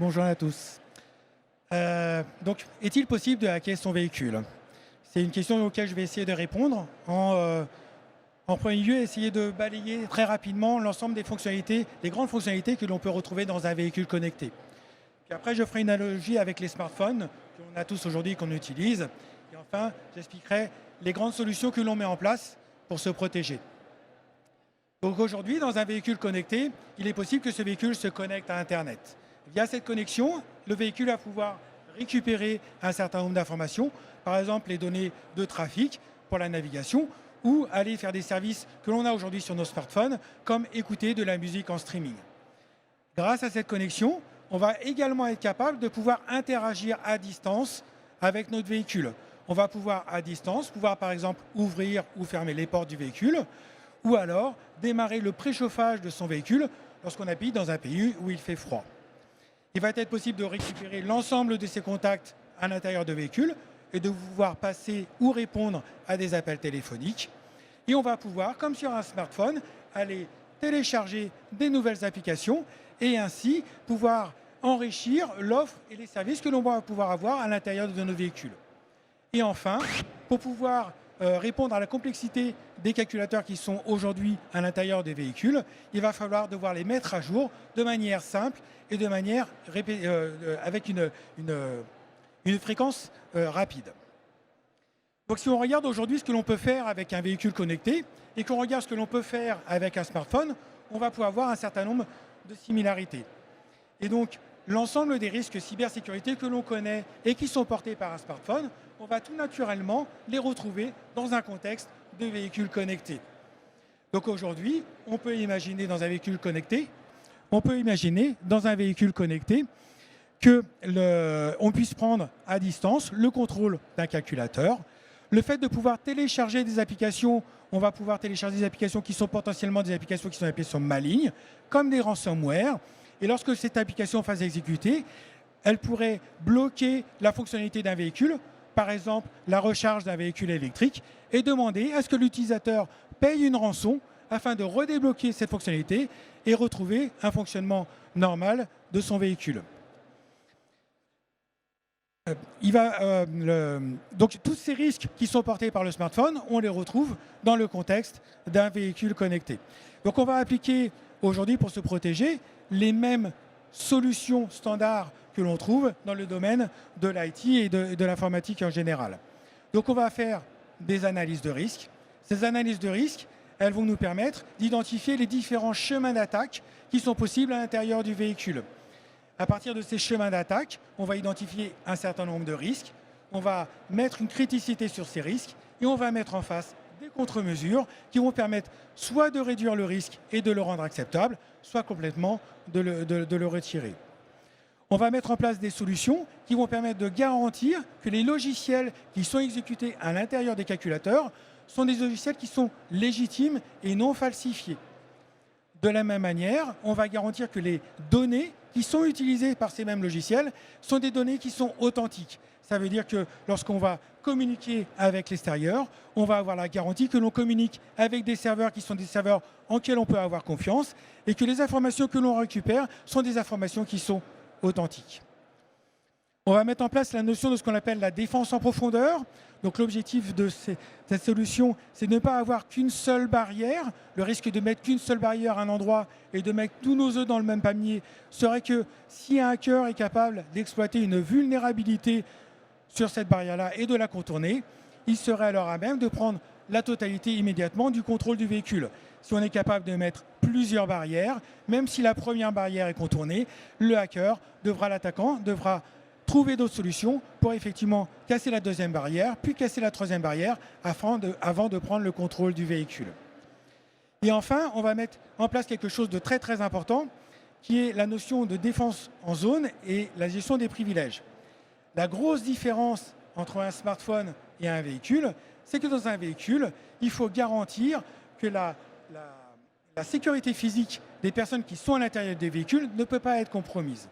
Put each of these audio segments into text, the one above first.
Bonjour à tous. Donc, est-il possible de hacker son véhicule? C'est une question auquel je vais essayer de répondre en premier lieu, essayer de balayer très rapidement l'ensemble des fonctionnalités, les grandes fonctionnalités que l'on peut retrouver dans un véhicule connecté. Puis après, je ferai une analogie avec les smartphones qu'on a tous aujourd'hui, qu'on utilise. Et enfin, j'expliquerai les grandes solutions que l'on met en place pour se protéger. Donc aujourd'hui, dans un véhicule connecté, il est possible que ce véhicule se connecte à Internet. Via cette connexion, le véhicule va pouvoir récupérer un certain nombre d'informations, par exemple les données de trafic pour la navigation, ou aller faire des services que l'on a aujourd'hui sur nos smartphones, comme écouter de la musique en streaming. Grâce à cette connexion, on va également être capable de pouvoir interagir à distance avec notre véhicule. On va pouvoir à distance, par exemple ouvrir ou fermer les portes du véhicule, ou alors démarrer le préchauffage de son véhicule lorsqu'on habite dans un pays où il fait froid. Il va être possible de récupérer l'ensemble de ces contacts à l'intérieur de véhicules et de pouvoir passer ou répondre à des appels téléphoniques. Et on va pouvoir, comme sur un smartphone, aller télécharger des nouvelles applications et ainsi pouvoir enrichir l'offre et les services que l'on va pouvoir avoir à l'intérieur de nos véhicules. Et enfin, pour pouvoir répondre à la complexité des calculateurs qui sont aujourd'hui à l'intérieur des véhicules, il va falloir devoir les mettre à jour de manière simple et de manière avec une fréquence rapide. Donc si on regarde aujourd'hui ce que l'on peut faire avec un véhicule connecté et qu'on regarde ce que l'on peut faire avec un smartphone, on va pouvoir avoir un certain nombre de similarités. Et donc l'ensemble des risques cybersécurité que l'on connaît et qui sont portés par un smartphone, on va tout naturellement les retrouver dans un contexte de véhicule connecté. Donc aujourd'hui, on peut imaginer dans un véhicule connecté, qu'on puisse prendre à distance le contrôle d'un calculateur. Le fait de pouvoir télécharger des applications, on va pouvoir télécharger des applications qui sont potentiellement des applications qui sont des applications malignes, comme des ransomware. Et lorsque cette application fasse exécuter, elle pourrait bloquer la fonctionnalité d'un véhicule, par exemple la recharge d'un véhicule électrique, et demander à ce que l'utilisateur paye une rançon afin de redébloquer cette fonctionnalité et retrouver un fonctionnement normal de son véhicule. Donc tous ces risques qui sont portés par le smartphone, on les retrouve dans le contexte d'un véhicule connecté. Donc on va appliquer aujourd'hui pour se protéger les mêmes solutions standards que l'on trouve dans le domaine de l'IT et de l'informatique en général. Donc on va faire des analyses de risque. Ces analyses de risque, elles vont nous permettre d'identifier les différents chemins d'attaque qui sont possibles à l'intérieur du véhicule. À partir de ces chemins d'attaque, on va identifier un certain nombre de risques, on va mettre une criticité sur ces risques et on va mettre en face des contre-mesures qui vont permettre soit de réduire le risque et de le rendre acceptable, soit complètement de le retirer. On va mettre en place des solutions qui vont permettre de garantir que les logiciels qui sont exécutés à l'intérieur des calculateurs sont des logiciels qui sont légitimes et non falsifiés. De la même manière, on va garantir que les données qui sont utilisées par ces mêmes logiciels sont des données qui sont authentiques. Ça veut dire que lorsqu'on va communiquer avec l'extérieur, on va avoir la garantie que l'on communique avec des serveurs qui sont des serveurs en lesquels on peut avoir confiance et que les informations que l'on récupère sont des informations qui sont authentiques. On va mettre en place la notion de ce qu'on appelle la défense en profondeur. Donc l'objectif de cette solution, c'est de ne pas avoir qu'une seule barrière. Le risque de mettre qu'une seule barrière à un endroit et de mettre tous nos œufs dans le même panier serait que si un hacker est capable d'exploiter une vulnérabilité sur cette barrière-là et de la contourner, il serait alors à même de prendre la totalité immédiatement du contrôle du véhicule. Si on est capable de mettre plusieurs barrières, même si la première barrière est contournée, le hacker l'attaquant devra trouver d'autres solutions pour effectivement casser la deuxième barrière, puis casser la troisième barrière avant de prendre le contrôle du véhicule. Et enfin, on va mettre en place quelque chose de très très important qui est la notion de défense en zone et la gestion des privilèges. La grosse différence entre un smartphone et un véhicule, c'est que dans un véhicule, il faut garantir que la sécurité physique des personnes qui sont à l'intérieur des véhicules ne peut pas être compromise.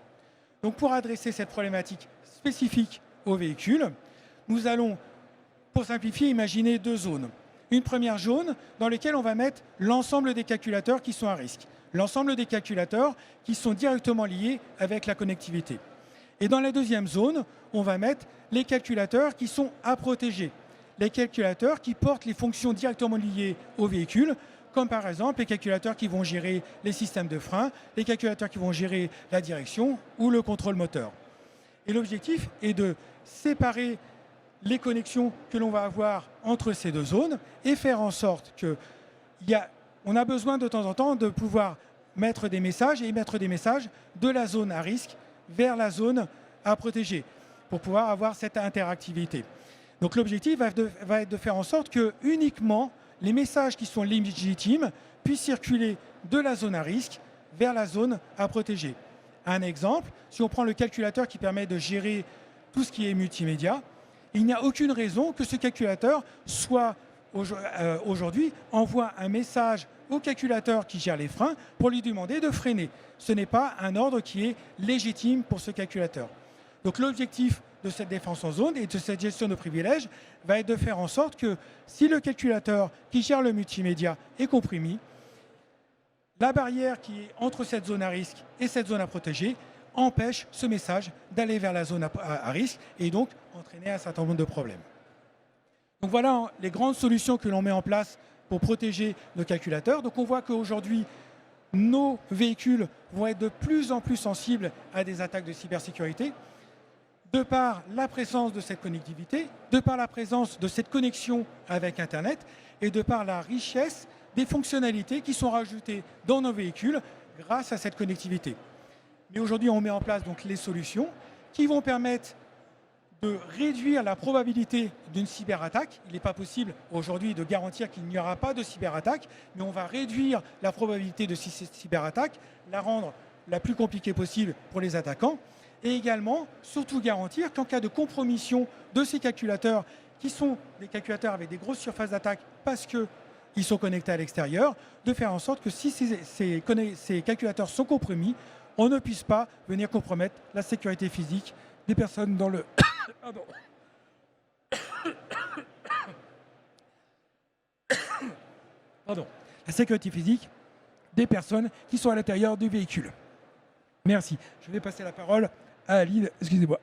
Donc pour adresser cette problématique spécifique aux véhicules, nous allons, pour simplifier, imaginer deux zones. Une première zone dans laquelle on va mettre l'ensemble des calculateurs qui sont à risque. l'ensemble des calculateurs qui sont directement liés avec la connectivité. Et dans la deuxième zone, on va mettre les calculateurs qui sont à protéger. Les calculateurs qui portent les fonctions directement liées au véhicule, comme par exemple les calculateurs qui vont gérer les systèmes de frein, les calculateurs qui vont gérer la direction ou le contrôle moteur. Et l'objectif est de séparer les connexions que l'on va avoir entre ces deux zones et faire en sorte qu'on a besoin de temps en temps de pouvoir mettre des messages et émettre des messages de la zone à risque vers la zone à protéger pour pouvoir avoir cette interactivité. Donc l'objectif va être de faire en sorte que uniquement les messages qui sont légitimes puissent circuler de la zone à risque vers la zone à protéger. Un exemple, si on prend le calculateur qui permet de gérer tout ce qui est multimédia, il n'y a aucune raison que ce calculateur soit aujourd'hui envoie un message au calculateur qui gère les freins pour lui demander de freiner. Ce n'est pas un ordre qui est légitime pour ce calculateur. Donc l'objectif de cette défense en zone et de cette gestion de privilèges va être de faire en sorte que si le calculateur qui gère le multimédia est compromis, la barrière qui est entre cette zone à risque et cette zone à protéger empêche ce message d'aller vers la zone à risque et donc entraîner un certain nombre de problèmes. Donc voilà les grandes solutions que l'on met en place pour protéger nos calculateurs. Donc on voit qu'aujourd'hui, nos véhicules vont être de plus en plus sensibles à des attaques de cybersécurité, de par la présence de cette connectivité, de par la présence de cette connexion avec Internet et de par la richesse des fonctionnalités qui sont rajoutées dans nos véhicules grâce à cette connectivité. Mais aujourd'hui, on met en place donc les solutions qui vont permettre de réduire la probabilité d'une cyberattaque. Il n'est pas possible aujourd'hui de garantir qu'il n'y aura pas de cyberattaque, mais on va réduire la probabilité de cyberattaque, la rendre la plus compliquée possible pour les attaquants, et également, surtout garantir qu'en cas de compromission de ces calculateurs, qui sont des calculateurs avec des grosses surfaces d'attaque parce qu'ils sont connectés à l'extérieur, de faire en sorte que si ces calculateurs sont compromis, on ne puisse pas venir compromettre la sécurité physique des personnes dans le... Pardon. Pardon. La sécurité physique des personnes qui sont à l'intérieur du véhicule. Merci. Je vais passer la parole à Aline. Excusez-moi.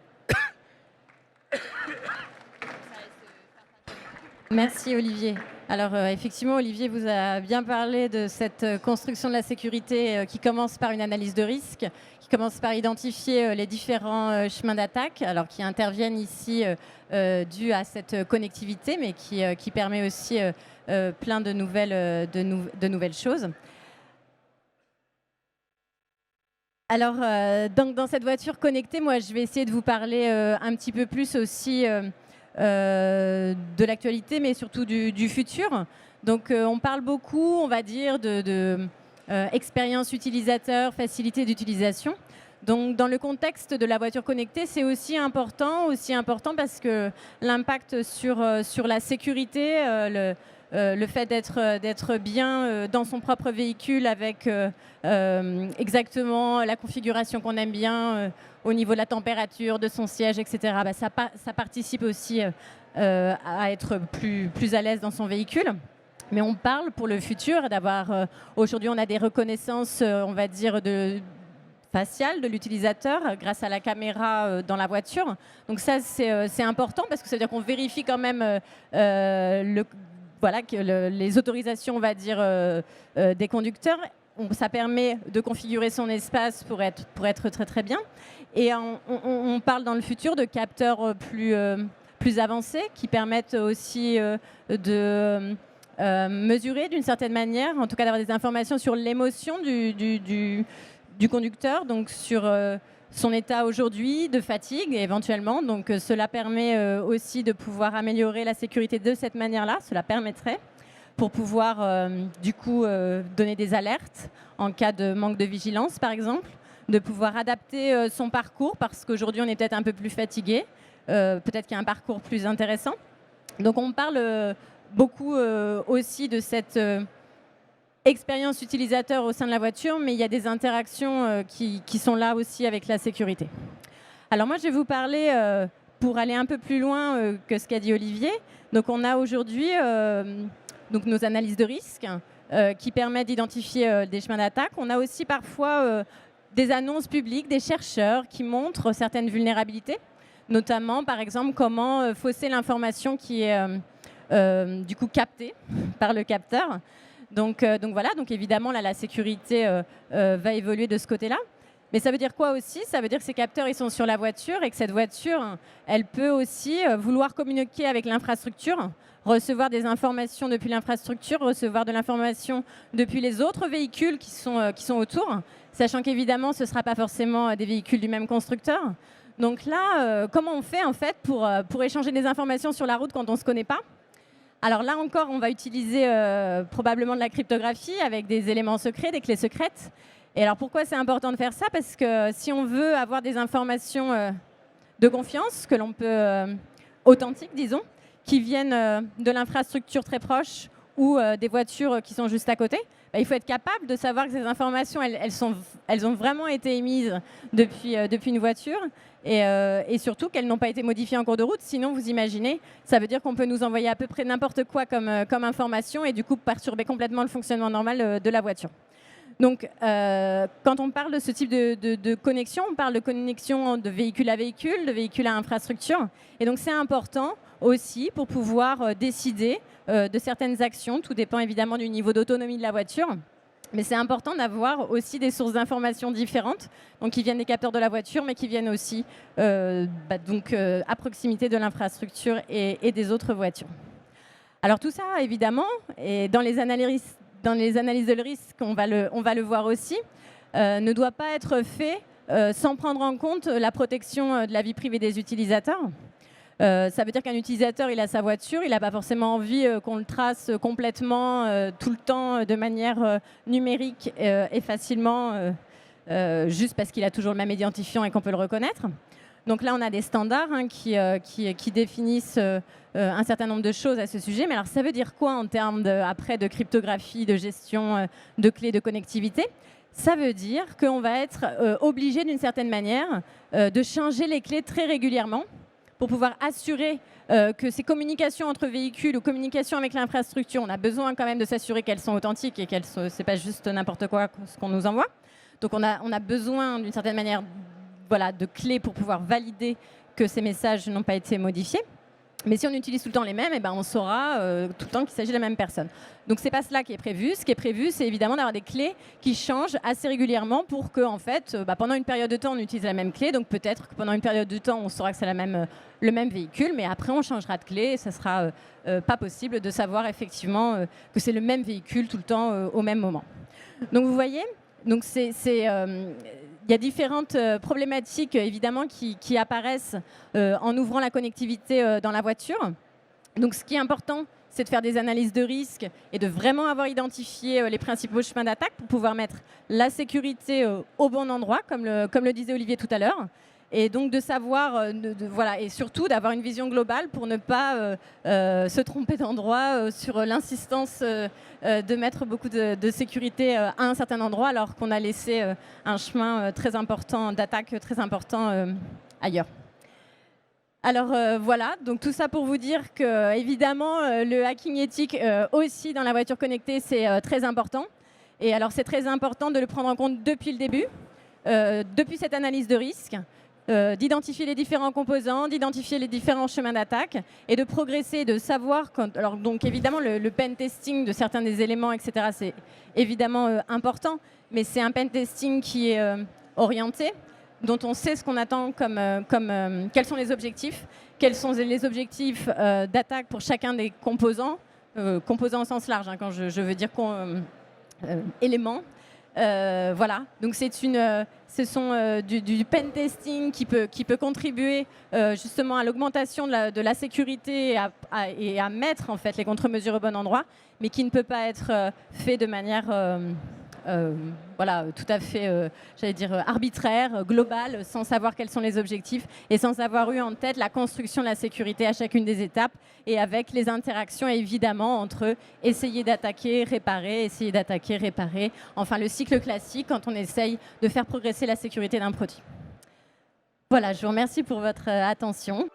Merci Olivier. Alors effectivement, Olivier vous a bien parlé de cette construction de la sécurité qui commence par une analyse de risque, qui commence par identifier les différents chemins d'attaque, alors qui interviennent ici dû à cette connectivité, mais qui permet aussi plein de nouvelles choses. Alors, dans cette voiture connectée, moi, je vais essayer de vous parler un petit peu plus aussi de l'actualité, mais surtout du futur. Donc, on parle beaucoup, on va dire, de expérience utilisateur, facilité d'utilisation. Donc, dans le contexte de la voiture connectée, c'est aussi important parce que l'impact sur la sécurité, le fait d'être bien dans son propre véhicule avec exactement la configuration qu'on aime bien au niveau de la température, de son siège, etc. Ça participe aussi à être plus à l'aise dans son véhicule. Mais on parle pour le futur d'avoir... Aujourd'hui, on a des reconnaissances, on va dire, faciales de l'utilisateur grâce à la caméra dans la voiture. Donc ça, c'est important parce que ça veut dire qu'on vérifie quand même les autorisations, on va dire, des conducteurs. Ça permet de configurer son espace pour être très très bien. Et on parle dans le futur de capteurs plus avancés qui permettent aussi de mesurer d'une certaine manière, en tout cas d'avoir des informations sur l'émotion du conducteur, donc sur son état aujourd'hui de fatigue éventuellement. Donc cela permet aussi de pouvoir améliorer la sécurité de cette manière-là. Cela permettrait pour pouvoir du coup donner des alertes en cas de manque de vigilance par exemple, de pouvoir adapter son parcours parce qu'aujourd'hui on est peut-être un peu plus fatigué, peut-être qu'il y a un parcours plus intéressant. Donc on parle beaucoup aussi de cette expérience utilisateur au sein de la voiture, mais il y a des interactions qui sont là aussi avec la sécurité. Alors moi, je vais vous parler, pour aller un peu plus loin que ce qu'a dit Olivier. Donc on a aujourd'hui nos analyses de risque qui permettent d'identifier des chemins d'attaque. On a aussi parfois des annonces publiques, des chercheurs qui montrent certaines vulnérabilités, notamment par exemple comment fausser l'information qui est du coup captée par le capteur. Donc voilà, donc évidemment là, la sécurité va évoluer de ce côté-là. Mais ça veut dire quoi aussi? Ça veut dire que ces capteurs ils sont sur la voiture et que cette voiture, elle peut aussi vouloir communiquer avec l'infrastructure, recevoir des informations depuis l'infrastructure, recevoir de l'information depuis les autres véhicules qui sont autour, sachant qu'évidemment ce ne sera pas forcément des véhicules du même constructeur. Donc là, comment on fait en fait pour échanger des informations sur la route quand on ne se connaît pas? Alors là encore, on va utiliser probablement de la cryptographie avec des éléments secrets, des clés secrètes. Et alors pourquoi c'est important de faire ça? Parce que si on veut avoir des informations de confiance, que l'on peut authentiques, disons, qui viennent de l'infrastructure très proche ou des voitures qui sont juste à côté, il faut être capable de savoir que ces informations, elles ont vraiment été émises depuis une voiture et surtout qu'elles n'ont pas été modifiées en cours de route. Sinon, vous imaginez, ça veut dire qu'on peut nous envoyer à peu près n'importe quoi comme information et du coup perturber complètement le fonctionnement normal de la voiture. Donc, quand on parle de ce type de connexion, on parle de connexion de véhicule à véhicule, de véhicule à infrastructure. Et donc, c'est important aussi pour pouvoir décider de certaines actions. Tout dépend évidemment du niveau d'autonomie de la voiture. Mais c'est important d'avoir aussi des sources d'informations différentes, donc qui viennent des capteurs de la voiture, mais qui viennent aussi à proximité de l'infrastructure et des autres voitures. Alors tout ça, évidemment, et dans les analyses de risque, on va le voir aussi, ne doit pas être fait sans prendre en compte la protection de la vie privée des utilisateurs. Ça veut dire qu'un utilisateur, il a sa voiture, il n'a pas forcément envie qu'on le trace complètement, tout le temps, de manière numérique et facilement, juste parce qu'il a toujours le même identifiant et qu'on peut le reconnaître. Donc là, on a des standards qui définissent un certain nombre de choses à ce sujet. Mais alors, ça veut dire quoi en termes de cryptographie, de gestion de clés de connectivité? Ça veut dire qu'on va être obligé, d'une certaine manière, de changer les clés très régulièrement pour pouvoir assurer que ces communications entre véhicules ou communications avec l'infrastructure, on a besoin quand même de s'assurer qu'elles sont authentiques et qu'elles c'est pas juste n'importe quoi ce qu'on nous envoie. Donc on a besoin d'une certaine manière de clés pour pouvoir valider que ces messages n'ont pas été modifiés. Mais si on utilise tout le temps les mêmes, on saura tout le temps qu'il s'agit de la même personne. Donc c'est pas cela qui est prévu. Ce qui est prévu, c'est évidemment d'avoir des clés qui changent assez régulièrement pour que, en fait, pendant une période de temps, on utilise la même clé. Donc peut-être que pendant une période de temps, on saura que c'est le même véhicule, mais après on changera de clé et ça sera pas possible de savoir effectivement que c'est le même véhicule tout le temps au même moment. Donc vous voyez, donc il y a différentes problématiques évidemment qui apparaissent en ouvrant la connectivité dans la voiture. Donc ce qui est important, c'est de faire des analyses de risque et de vraiment avoir identifié les principaux chemins d'attaque pour pouvoir mettre la sécurité au bon endroit, comme le disait Olivier tout à l'heure. Et donc de savoir, et surtout d'avoir une vision globale pour ne pas se tromper d'endroit sur l'insistance de mettre beaucoup de sécurité à un certain endroit alors qu'on a laissé un chemin très important, d'attaque très important ailleurs. Alors voilà, donc tout ça pour vous dire que évidemment le hacking éthique aussi dans la voiture connectée c'est très important. Et alors c'est très important de le prendre en compte depuis le début, depuis cette analyse de risque. D'identifier les différents composants, d'identifier les différents chemins d'attaque et de progresser, de savoir... Alors donc évidemment, le pen testing de certains des éléments, etc., c'est évidemment important, mais c'est un pen testing qui est orienté, dont on sait ce qu'on attend quels sont les objectifs, quels sont les objectifs d'attaque pour chacun des composants, composants au sens large, quand je veux dire éléments. Voilà, donc ce sont du pen testing qui peut contribuer justement à l'augmentation de la sécurité et à mettre en fait les contre-mesures au bon endroit, mais qui ne peut pas être fait de manière tout à fait, arbitraire, globale, sans savoir quels sont les objectifs et sans avoir eu en tête la construction de la sécurité à chacune des étapes et avec les interactions évidemment entre essayer d'attaquer, réparer, enfin le cycle classique quand on essaye de faire progresser la sécurité d'un produit. Voilà, je vous remercie pour votre attention.